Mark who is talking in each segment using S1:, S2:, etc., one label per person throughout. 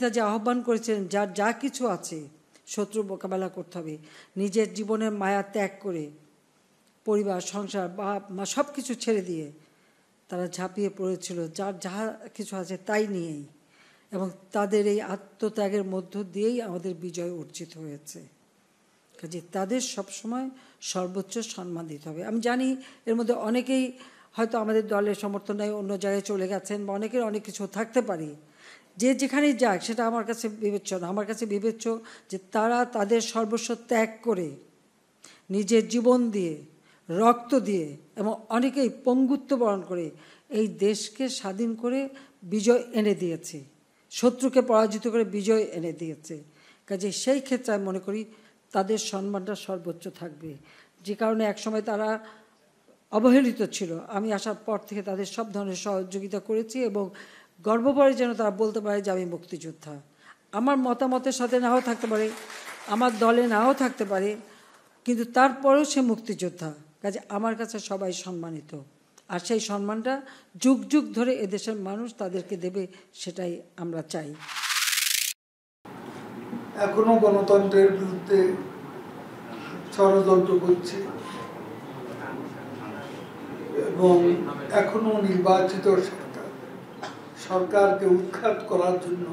S1: কাজে আহ্বান করেছেন, যার যা কিছু আছে শত্রু মোকাবেলা করতে হবে, নিজের জীবনের মায়া ত্যাগ করে পরিবার, সংসার, বাপ মা সব কিছু ছেড়ে দিয়ে তারা ঝাঁপিয়ে পড়েছিল যার যা কিছু আছে তাই নিয়েই, এবং তাদের এই আত্মত্যাগের মধ্য দিয়েই আমাদের বিজয় অর্জিত হয়েছে। কাজে তাদের সবসময় সর্বোচ্চ সম্মান দিতে হবে। আমি জানি এর মধ্যে অনেকেই হয়তো আমাদের দলের সমর্থনে অন্য জায়গায় চলে গেছেন, বা অনেকের অনেক কিছু থাকতে পারে, যে যেখানেই যাক সেটা আমার কাছে বিবেচ্য না। আমার কাছে বিবেচ্য যে তারা তাদের সর্বস্ব ত্যাগ করে, নিজের জীবন দিয়ে, রক্ত দিয়ে, এবং অনেকেই পঙ্গুত্ব বরণ করে এই দেশকে স্বাধীন করে বিজয় এনে দিয়েছে, শত্রুকে পরাজিত করে বিজয় এনে দিয়েছে। কাজে সেই ক্ষেত্রে আমি মনে করি তাদের সম্মানটা সর্বোচ্চ থাকবে। যে কারণে একসময় তারা অবহেলিত ছিল, আমি আসার পর থেকে তাদের সব ধরনের সহযোগিতা করেছি, এবং গর্ব করে যেন তারা বলতে পারে যে আমি মুক্তিযোদ্ধা। আমার মতামতের সাথে নাও থাকতে পারে, আমার দলে নাও থাকতে পারে, কিন্তু তারপরেও সে মুক্তিযোদ্ধা। কাজে আমার কাছে সবাই সম্মানিত, আর সেই সম্মানটা যুগ যুগ ধরে এদেশের মানুষ তাদেরকে দেবে, সেটাই আমরা চাই।
S2: এখনো গণতন্ত্রের বিরুদ্ধে ষড়যন্ত্র করছে, এবং এখনো নির্বাচিত সরকারকে উৎখাত করার জন্য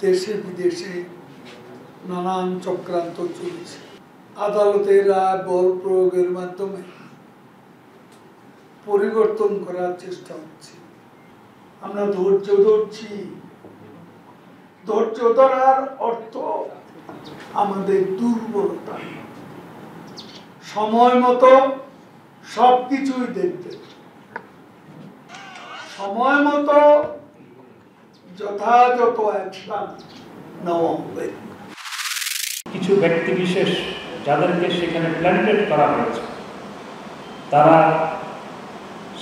S2: দেশে বিদেশে নানান চক্রান্ত চলছে। আদালতের রায় বল প্রয়োগের মাধ্যমে পরিবর্তন করার চেষ্টা হচ্ছে। আমরা ধৈর্য ধরছি। ধৈর্য ধরার অর্থ আমাদের দুর্বলতা। সময় মতো সবকিছুই দেখতে, সময় মতো যথাযথ অ্যাকশন নেওয়া হবে।
S3: কিছু ব্যক্তি বিশেষ যাদেরকে সেখানে প্ল্যান্টেড করা হয়েছে, তারা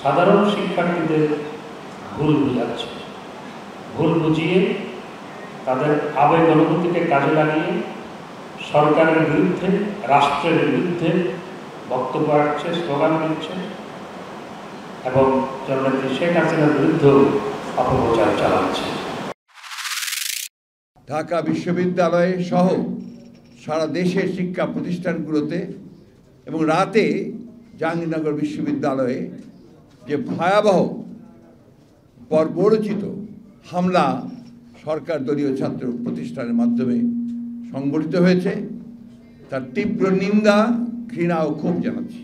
S3: সাধারণ শিক্ষার্থীদের ভুল বুঝাচ্ছে, ভুল বুঝিয়ে তাদের আবেগ অনুভূতিকে কাজে লাগিয়ে সরকারের বিরুদ্ধে, রাষ্ট্রের বিরুদ্ধে বক্তব্য রাখছে, স্লোগান দিচ্ছে, এবং জননেত্রী শেখ হাসিনার বিরুদ্ধেও অপপ্রচার চালাচ্ছে।
S4: ঢাকা বিশ্ববিদ্যালয়ে সহ সারা দেশের শিক্ষা প্রতিষ্ঠানগুলোতে এবং রাতে জাহাঙ্গীরনগর বিশ্ববিদ্যালয়ে যে ভয়াবহ বর্বরোচিত হামলা সরকার দলীয় ছাত্র প্রতিষ্ঠানের মাধ্যমে সংগঠিত হয়েছে, তার তীব্র নিন্দা, ঘৃণা ও ক্ষোভ জানাচ্ছি।